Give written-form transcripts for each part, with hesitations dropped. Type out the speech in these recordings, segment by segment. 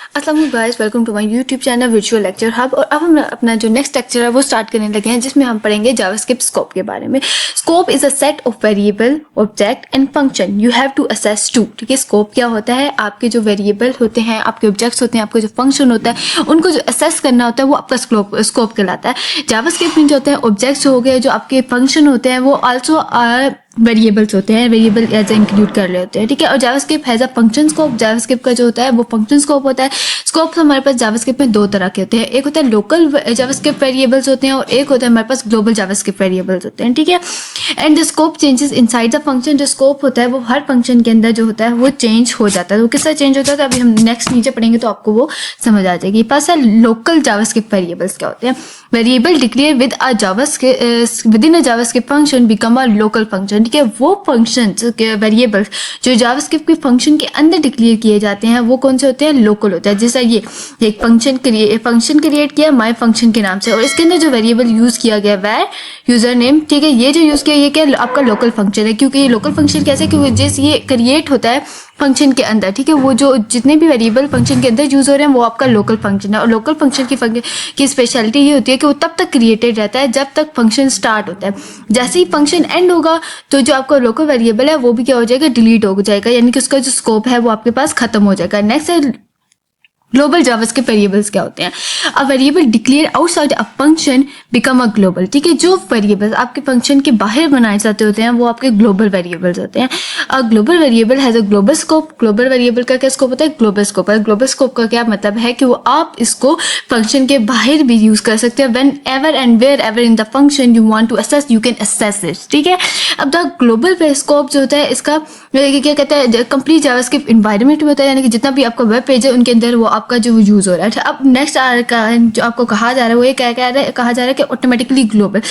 अस्सलाम वालेकुम guys, welcome to my YouTube channel virtual lecture hub. और अब हम अपना जो नेक्स्ट लेक्चर है वो स्टार्ट करने लगे हैं, जिसमें हम पढ़ेंगे जावास्क्रिप्ट स्कोप के बारे में। Scope is a set of variable, object and function you have to access to. ठीक है, स्कोप क्या होता है? आपके जो वेरिएबल होते हैं, आपके ऑब्जेक्ट्स होते हैं, आपका जो फंक्शन होता है, उनको जो असेस करना होता है वो आपका स्कोप कहलाता है। जावास्क्रिप्ट में जो होते हैं ऑब्जेक्ट्स हो गए, जो आपके फंक्शन होते हैं वो आल्सो वेरिएबल्स होते हैं, वेरिएबल एज इंक्लूड कर रहे होते हैं। ठीक है, और JavaScript has a function scope. JavaScript का जो होता है वो फंक्शन स्कोप होता है। स्कोप हमारे पास जावास्क्रिप्ट में दो तरह के होते हैं, एक होता है लोकल जावास्क्रिप्ट वेरिएबल्स होते हैं और एक होता है हमारे पास ग्लोबल जावास्क्रिप्ट वेरिएबल्स होते हैं। ठीक है, and the scope changes inside the function. जो स्कोप होता है वो हर फंक्शन के अंदर जो होता है वो चेंज हो जाता है। वो किस तरह चेंज होता है तो अभी हम नेक्स्ट नीचे पढ़ेंगे तो आपको वो समझ आ जाएगी। फर्स्ट है लोकल जावास्क्रिप्ट वेरिएबल्स क्या होते हैं। Variable declare with a JavaScript with in a JavaScript function become a local function. ठीक है, वो फंक्शन वेरिएबल्स जो जावास्क्रिप्ट के फंक्शन के अंदर डिक्लेयर किए जाते हैं वो कौन से होते हैं? लोकल होता है। जैसे ये एक फंक्शन क्रिएट किया माय फंक्शन के नाम से, और इसके अंदर जो वेरिएबल यूज किया गया वह यूजर नेम। ठीक है, ये जो यूज किया ये क्या आपका लोकल फंक्शन है, क्योंकि ये लोकल फंक्शन कैसे, क्योंकि जैसे ये क्रिएट होता है फंक्शन के अंदर। ठीक है, वो जो जितने भी वेरिएबल फंक्शन के अंदर यूज हो रहे हैं वो आपका लोकल फंक्शन है। और लोकल फंक्शन की स्पेशलिटी ये होती है कि वो तब तक क्रिएटेड रहता है जब तक फंक्शन स्टार्ट होता है। जैसे ही फंक्शन एंड होगा तो जो आपका लोकल वेरिएबल है वो भी क्या हो जाएगा? डिलीट हो जाएगा, यानी कि उसका जो स्कोप है वो आपके पास खत्म हो जाएगा। नेक्स्ट है ग्लोबल जावास्क्रिप्ट वेरिएबल्स क्या होते हैं। A variable declare outside a function become a global. ठीक है, जो वेरिएबल्स आपके फंक्शन के बाहर बनाए जाते होते हैं वो आपके ग्लोबल वेरिएबल्स होते हैं। A global variable has a global scope. Global variable का क्या स्कोप होता है? ग्लोबल स्कोप है। ग्लोबल स्कोप का क्या मतलब है कि वो आप इसको फंक्शन के बाहर भी यूज कर सकते हैं। Whenever and wherever in the function you want to access you can access it. ठीक है, अब द ग्लोबल स्कोप जो होता है इसका क्या कहते हैं? कंप्लीट जावास्क्रिप्ट एनवायरनमेंट में होता है, यानी कि जितना भी आपका वेब पेज है उनके अंदर वो आपका जो यूज हो रहा है। अब नेक्स्ट जो आपको कहा जा रहा है वो ये क्या कहा जा रहा है कि ऑटोमेटिकली ग्लोबल।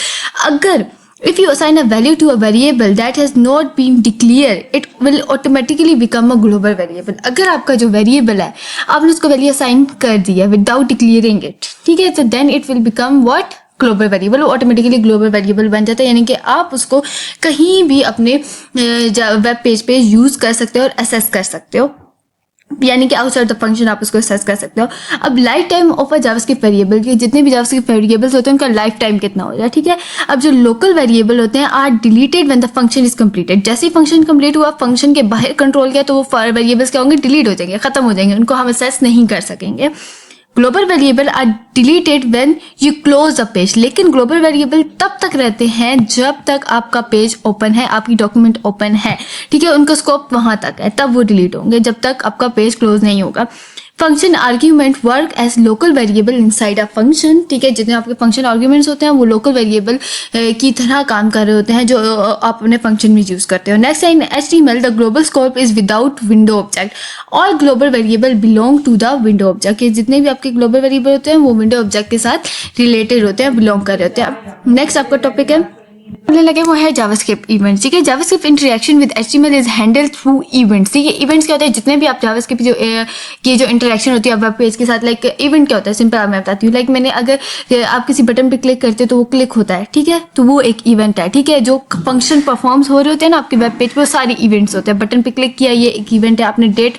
अगर if you assign a value to a variable that has not been declared it will automatically become a global variable। अगर आपका जो वेरिएबल है आपने उसको वैल्यू असाइन कर दिया विदाउट डिक्लेयरिंग इट, ठीक है, तो then it will become what? Global variable. वो ऑटोमेटिकली ग्लोबल वेरिएबल बन जाता है, यानी कि आप उसको कहीं भी अपने वेब पेज पे यूज कर सकते हो और असेस कर सकते हो, यानी कि आउटसाइड द फंक्शन आप उसको सर्च कर सकते हो। अब life time of a JavaScript variable के जितने भी जावास्क्रिप्ट वेरिएबल्स होते हैं उनका लाइफ टाइम कितना हो जाए। ठीक है, अब जो लोकल वेरिएबल होते हैं are deleted when the function is completed. जैसे ही फंक्शन कंप्लीट हुआ, फंक्शन के बाहर कंट्रोल किया, तो वो वेरिएबल्स क्या होंगे? डिलीट हो जाएंगे, खत्म हो जाएंगे, उनको हम असेस नहीं कर सकेंगे। Global variable are deleted when you close a page. लेकिन ग्लोबल वेरिएबल तब तक रहते हैं जब तक आपका पेज ओपन है, आपकी डॉक्यूमेंट ओपन है। ठीक है, उनका स्कोप वहां तक है, तब वो डिलीट होंगे जब तक आपका पेज क्लोज नहीं होगा। Function argument work as local variable inside a function. ठीक है, जितने आपके फंक्शन आर्ग्यूमेंट्स होते हैं वो लोकल वेरिएबल की तरह काम कर रहे होते हैं जो आप अपने फंक्शन में यूज करते हो। नेक्स्ट है in HTML the global scope is without window object. All global variable belong to the window object. जितने भी आपके ग्लोबल वेरिएबल होते हैं वो विंडो ऑब्जेक्ट के साथ रिलेटेड होते हैं, बिलोंग कर रहे होते हैं। नेक्स्ट आपका टॉपिक है बोलने लगे वो है जावास्क्रिप्ट इवेंट्स। ठीक है, JavaScript interaction with HTML is handle through events. ठीक है, इवेंट्स क्या होता है? जितने भी आप जावास्क्रिप्ट की जो इंटरेक्शन होती है वेब पेज के साथ, लाइक इवेंट क्या होता है? सिंपल मैं बताती हूँ। लाइक मैंने अगर आप किसी बटन पे क्लिक करते हो तो वो क्लिक होता है, ठीक है, तो वो एक इवेंट है। ठीक है, जो फंक्शन परफॉर्म्स हो रहे होते हैं ना आपके वेब पेज पे, वो सारे इवेंट्स होते हैं। बटन पे क्लिक किया, ये एक इवेंट है। आपने डेट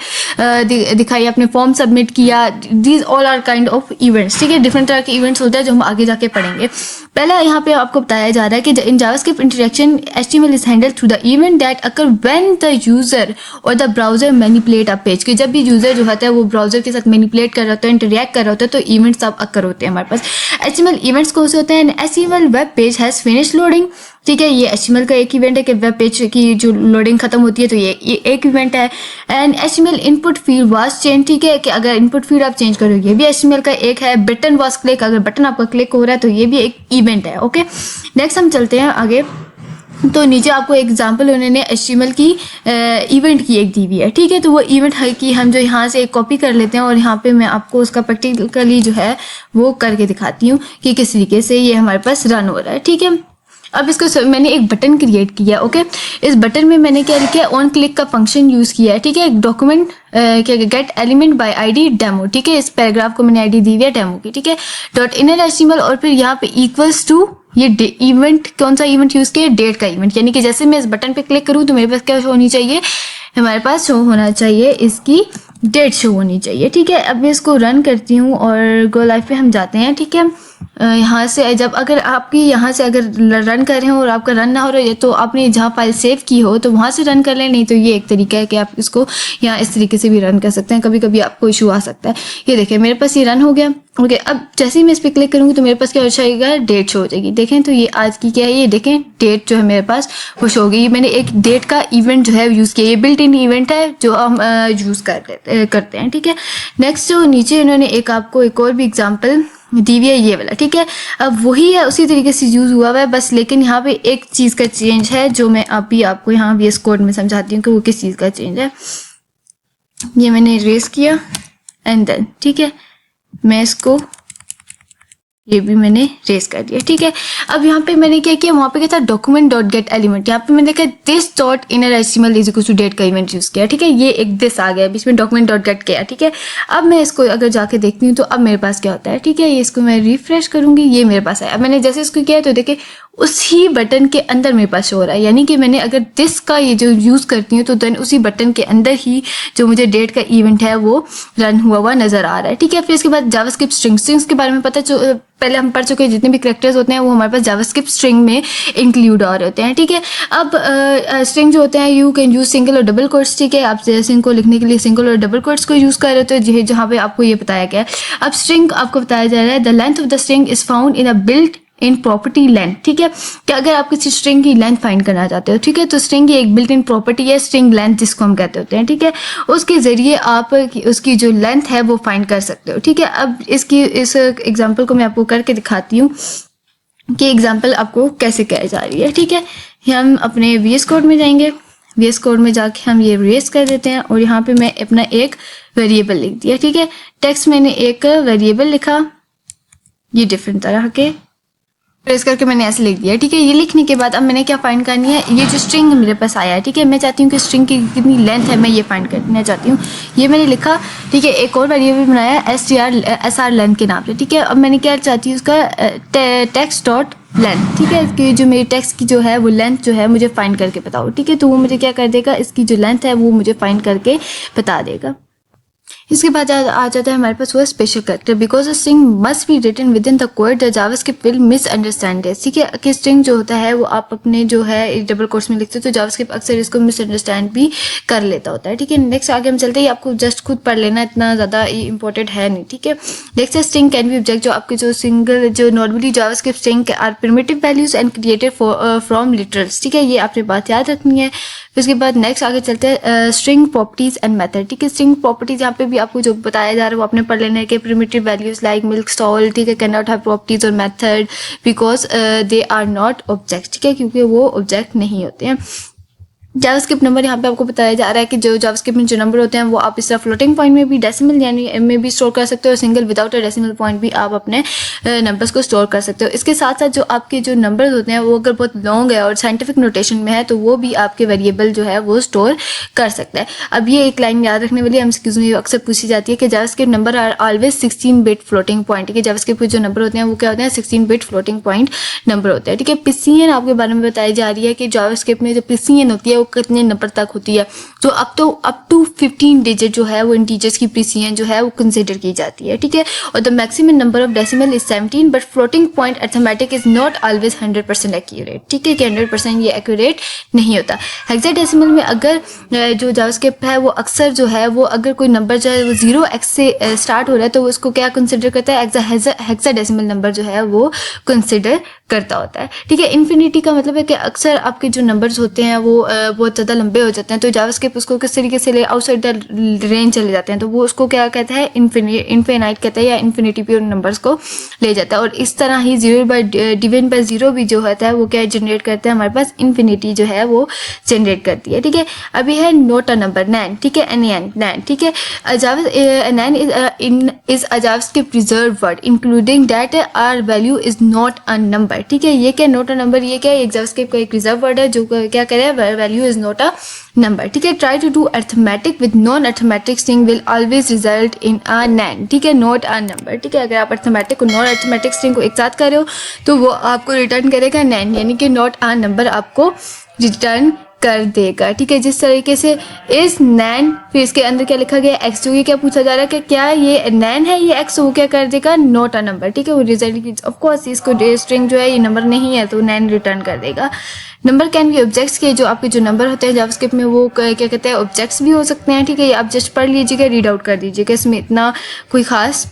दिखाई, आपने फॉर्म सबमिट किया, these all are kind of events. ठीक है, डिफरेंट तरह के इवेंट्स होते हैं जो हम आगे जाके पढ़ेंगे। पहला यहाँ पे आपको बताया जा रहा है कि in JavaScript interaction HTML is handled through the event that occur when the user or the browser manipulate a page। कि जब भी यूजर जो होता है वो ब्राउजर के साथ मैनिपुलेट कर रहा होता है, इंटरेक्ट कर रहा होता है, तो इवेंट्स सब अक्कर होते हैं हमारे पास। HTML इवेंट्स कौन से होते हैं? HTML web page has finish loading. ठीक है, ये HTML का एक इवेंट है कि वेब पेज की जो लोडिंग खत्म होती है, तो ये एक इवेंट है। And HTML input field was change. ठीक है, कि अगर इनपुट फील्ड आप चेंज करो, ये भी HTML का एक है। बटन वाज क्लिक, अगर बटन आपका क्लिक हो रहा है तो ये भी एक इवेंट है। ओके, नेक्स्ट हम चलते हैं आगे। तो नीचे आपको एग्जाम्पल उन्होंने HTML की इवेंट की एक दी हुई है। ठीक है, तो वो इवेंट है कि हम जो यहाँ से एक कॉपी कर लेते हैं और यहाँ पे मैं आपको उसका प्रैक्टिकली जो है वो करके दिखाती हूँ कि किस तरीके से ये हमारे पास रन हो रहा है। ठीक है, अब इसको मैंने एक बटन क्रिएट किया। ओके, इस बटन में मैंने क्या लिखा है? ऑन क्लिक का फंक्शन यूज किया है। ठीक है, डॉक्यूमेंट क्या gate element by ID demo. ठीक है, इस पैराग्राफ को मैंने ID दी हुई है डेमो की। ठीक है, डॉट इनर HTML और फिर यहाँ पे इक्वल्स टू ये इवेंट, कौन सा इवेंट यूज किया? डेट का इवेंट। यानी कि जैसे मैं इस बटन पे क्लिक करूँ तो मेरे पास क्या होनी चाहिए? हमारे पास शो होना चाहिए इसकी डेट शो होनी चाहिए, ठीक है। अब मैं इसको रन करती हूँ और गो लाइव पे हम जाते हैं, ठीक है। यहाँ से जब अगर आपकी यहाँ से अगर रन कर रहे हो और आपका रन ना हो रहा है तो आपने जहाँ फाइल सेव की हो तो वहाँ से रन कर लें, नहीं तो ये एक तरीका है कि आप इसको यहाँ इस तरीके से भी रन कर सकते हैं। कभी कभी आपको इशू आ सकता है। ये देखिए मेरे पास ये रन हो गया। ओके, अब जैसे ही मैं इस पर क्लिक करूँगी तो मेरे पास क्या हो जाएगा, डेट शो हो जाएगी। देखें तो ये आज की क्या है, ये देखें डेट जो है मेरे पास वो शो हो गई। मैंने एक डेट का इवेंट जो है यूज़ किया, ये बिल्ट इन इवेंट है जो हम यूज़ करते हैं, ठीक है। नेक्स्ट जो नीचे इन्होंने एक आपको एक और भी एग्जाम्पल दी हुई है, ये वाला, ठीक है। अब वही है, उसी तरीके से यूज़ हुआ हुआ है, बस लेकिन यहाँ पे एक चीज़ का चेंज है जो मैं अभी आपको यहाँ VS कोड में समझाती हूँ कि वो किस चीज़ का चेंज है। ये मैंने इरेज किया एंड देन, ठीक है, मैं इसको ये भी मैंने रेस कर दिया, ठीक है। अब यहाँ पे मैंने क्या किया, वहाँ पे क्या था डॉक्यूमेंट डॉट गेट एलिमेंट, यहाँ पे मैंने देखा this dot inner HTML is equal to date का इवेंट यूज किया, ठीक है। ये एक दिस आ गया बीच में, डॉक्यूमेंट डॉट गेट किया, ठीक है। अब मैं इसको अगर जाके देखती हूँ तो अब मेरे पास क्या होता है, ठीक है। ये इसको मैं रिफ्रेश करूंगी, ये मेरे पास आया। अब मैंने जैसे इसको किया तो देखे उसी बटन के अंदर मेरे पास शो हो रहा है, यानी कि मैंने अगर दिस का ये जो यूज़ करती हूँ तो देन उसी बटन के अंदर ही जो मुझे डेट का इवेंट है वो रन हुआ हुआ नजर आ रहा है, ठीक है। फिर इसके बाद जावास्क्रिप्ट स्ट्रिंग्स के बारे में पता पहले हम पढ़ चुके हैं, जितने भी कैरेक्टर्स होते हैं वो हमारे पास जावास्क्रिप्ट स्ट्रिंग में इंक्लूड हो रहे होते हैं, ठीक है। अब स्ट्रिंग जो होते हैं यू कैन यूज सिंगल और डबल कोट्स, ठीक है। आप स्ट्रिंग को लिखने के लिए सिंगल और डबल कोट्स को यूज कर रहे हो, जहाँ पे आपको ये बताया गया है। अब स्ट्रिंग आपको बताया जा रहा है the length of the string is found in a built in property length, ठीक है। कि अगर आप किसी स्ट्रिंग की लेंथ फाइंड करना चाहते हो, ठीक है, तो स्ट्रिंग की एक बिल्ट इन प्रॉपर्टी है स्ट्रिंग लेंथ, जिसको हम कहते होते हैं, ठीक है। उसके जरिए आप उसकी जो लेंथ है वो फाइंड कर सकते हो, ठीक है। अब इस एग्जांपल को मैं आपको करके दिखाती हूँ कि एग्जांपल आपको कैसे किया जा रही है, ठीक है। हम अपने VS कोड में जाएंगे, VS कोड में जाके हम ये रेस कर देते हैं और यहाँ पे मैं अपना एक वेरिएबल लिख दिया, ठीक है। टेक्स्ट मैंने एक वेरिएबल लिखा, ये डिफरेंट तरह के प्रेस करके मैंने ऐसे लिख दिया, ठीक है। ये लिखने के बाद अब मैंने क्या फाइंड करनी है, ये जो स्ट्रिंग मेरे पास आया है, ठीक है, मैं चाहती हूँ कि स्ट्रिंग की कितनी लेंथ है मैं ये फाइंड करना चाहती हूँ। ये मैंने लिखा, ठीक है। एक और वेरिएबल बनाया SR लेंथ के नाम से, ठीक है। अब मैंने क्या चाहती हूँ उसका टेक्स्ट डॉट लेंथ, ठीक है। इसकी जो मेरी टेक्स्ट की जो है वो लेंथ जो है मुझे फाइंड करके बताओ, ठीक है। तो वो मुझे क्या कर देगा, इसकी जो लेंथ है वो मुझे फाइंड करके बता देगा। इसके बाद आ जाता है हमारे पास वो special character, because a string must be written within the code the JavaScript will misunderstand this, ठीक है। कि स्ट्रिंग जो होता है वो आप अपने जो है डबल कोट्स में लिखते हो तो जावास्क्रिप्ट अक्सर इसको मिसअंडरस्टैंड भी कर लेता होता है, ठीक है। नेक्स्ट आगे हम चलते हैं, आपको जस्ट खुद पढ़ लेना, इतना ज़्यादा इंपॉर्टेंट है नहीं, ठीक है। नेक्स्ट है स्ट्रिंग कैन बी ऑब्जेक्ट, जो आपके जो normally JavaScript string are primitive values and created from literals, ठीक है। ये आपने बात याद रखनी है। फिर उसके बाद नेक्स्ट आगे चलते हैं स्ट्रिंग प्रॉपर्टीज एंड मेथड, ठीक है। स्ट्रिंग प्रॉपर्टीज यहाँ पे भी आपको जो बताया जा रहा है वो आपने पढ़ लेना है कि primitive values like milk stall, ठीक है, कैन नॉट हैव प्रॉपर्टीज और method because they are not object, ठीक है, क्योंकि वो ऑब्जेक्ट नहीं होते हैं। जावास्क्रिप्ट नंबर यहाँ पे आपको बताया जा रहा है कि जो जावास्क्रिप्ट में जो नंबर होते हैं वो आप इस तरह फ्लोटिंग पॉइंट में भी, डेसिमल यानी में भी स्टोर कर सकते हो, और single without a decimal point भी आप अपने नंबर्स को स्टोर कर सकते हो। इसके साथ साथ जो आपके जो नंबर्स होते हैं वो अगर बहुत लॉन्ग है और साइंटिफिक नोटेशन में है तो वो भी आपके वेरिएबल जो है वो स्टोर कर सकता है। अब ये एक लाइन याद रखने वाली एमसीक्यूज में अक्सर पूछी जाती है कि JavaScript number are always 16 bit floating point, ठीक है। जावास्क्रिप्ट के जो नंबर होते हैं वो क्या होते हैं, 16 बिट फ्लोटिंग पॉइंट नंबर होते हैं, ठीक है। पिसियन आपके बारे में बताई जा रही है कि जावास्क्रिप्ट में जो पिसियन होती है वो कितने नंबर होती है, तो अप टू 15 डिजिट जो है वो इंटीजर्स की प्रिसिजन जो है वो कंसीडर की जाती है, ठीक है। और the maximum number of decimal is 17, but floating point arithmetic is not always 100% accurate, ठीक है, कि 100% ये एक्यूरेट नहीं होता। हेक्साडेसिमल में अगर जो जावास्क्रिप्ट है वो अक्सर जो है वो अगर कोई नंबर जो है वो 0x से स्टार्ट हो रहा है तो उसको क्या कंसिडर करता है, हेक्साडेसिमल नंबर जो है वो कंसिडर करता होता है, ठीक है। इन्फिनिटी का मतलब है कि अक्सर आपके जो नंबर्स होते हैं वो बहुत ज़्यादा लंबे हो जाते हैं, तो जावास्क्रिप्ट उसको किस तरीके से ले आउटसाइड द रेंज चले जाते हैं, तो वो उसको क्या कहता है, इन्फिनाइट कहता है, या इन्फिनिटी पे उन नंबर्स को ले जाता है। और इस तरह ही 0/0 भी जो होता है वो क्या जनरेट करता है, हमारे पास इन्फिनिटी जो है वो जनरेट करती है, ठीक है। अभी है नोट अ नंबर, नैन, ठीक है, नैन, ठीक है। NaN is a JavaScript reserved word including that our value is not a number, ठीक है। ये क्या नोट अ नंबर, ये क्या एक जावास्क्रिप्ट का एक रिजर्व वर्ड है जो क्या करे, value is not a number, ठीक है। Try to do arithmetic with non arithmetic string will always result in a NaN, ठीक है, नॉट अ नंबर, ठीक है। अगर आप अर्थमेटिक और नॉन अर्थमेटिक स्ट्रिंग को एक साथ कर रहे हो तो वो आपको रिटर्न करेगा नैन, यानी कि नॉट अ नंबर आपको रिटर्न कर देगा, ठीक है। जिस तरीके से इज नैन, फिर इसके अंदर क्या लिखा गया एक्स, जो ये क्या पूछा जा रहा है कि क्या ये नैन है ये एक्स, वो क्या कर देगा नॉट अ नंबर, ठीक है। वो रिजल्ट ऑफ कोर्स इसको स्ट्रिंग जो है ये नंबर नहीं है तो नैन रिटर्न कर देगा। नंबर कैन बी ऑब्जेक्ट्स के, जो आपके जो नंबर होते हैं जावास्क्रिप्ट में वो क्या कहते हैं ऑब्जेक्ट्स भी हो सकते हैं, ठीक है। ये आप जस्ट पढ़ लीजिएगा, रीड आउट कर दीजिएगा, इसमें इतना कोई खास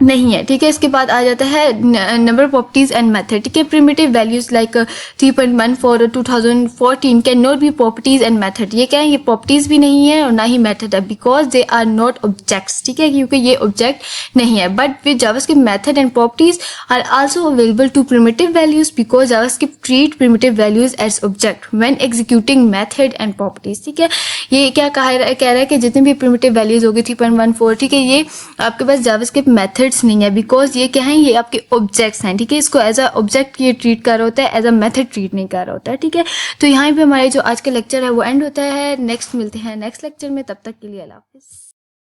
नहीं है, ठीक है। इसके बाद आ जाता है नंबर प्रॉपर्टीज एंड मेथड, ठीक है। Primitive values like 3.1 for 2014 can not be properties and method, ये क्या है, ये प्रॉपर्टीज भी नहीं है और ना ही मेथड है, because they are not objects, ठीक है, क्योंकि ये ऑब्जेक्ट नहीं है। But with JavaScript method and properties are also available to primitive values, because JavaScript treat primitive values as object when executing method and properties, ठीक है। ये क्या कह रहा है कि जितने भी प्रिमिटिव वैल्यूज होगी 3.14, ठीक है, ये आपके पास जावास्क्रिप्ट मेथड्स नहीं है, बिकॉज ये क्या है, ये आपके ऑब्जेक्ट्स हैं, ठीक है। इसको एज अ ऑब्जेक्ट ये ट्रीट कर रहा होता है, एज अ मेथड ट्रीट नहीं कर रहा होता है, ठीक है। तो यहाँ पे हमारे जो आज का लेक्चर है वो एंड होता है। नेक्स्ट मिलते हैं नेक्स्ट लेक्चर में, तब तक के लिए अल्लाह हाफिज़।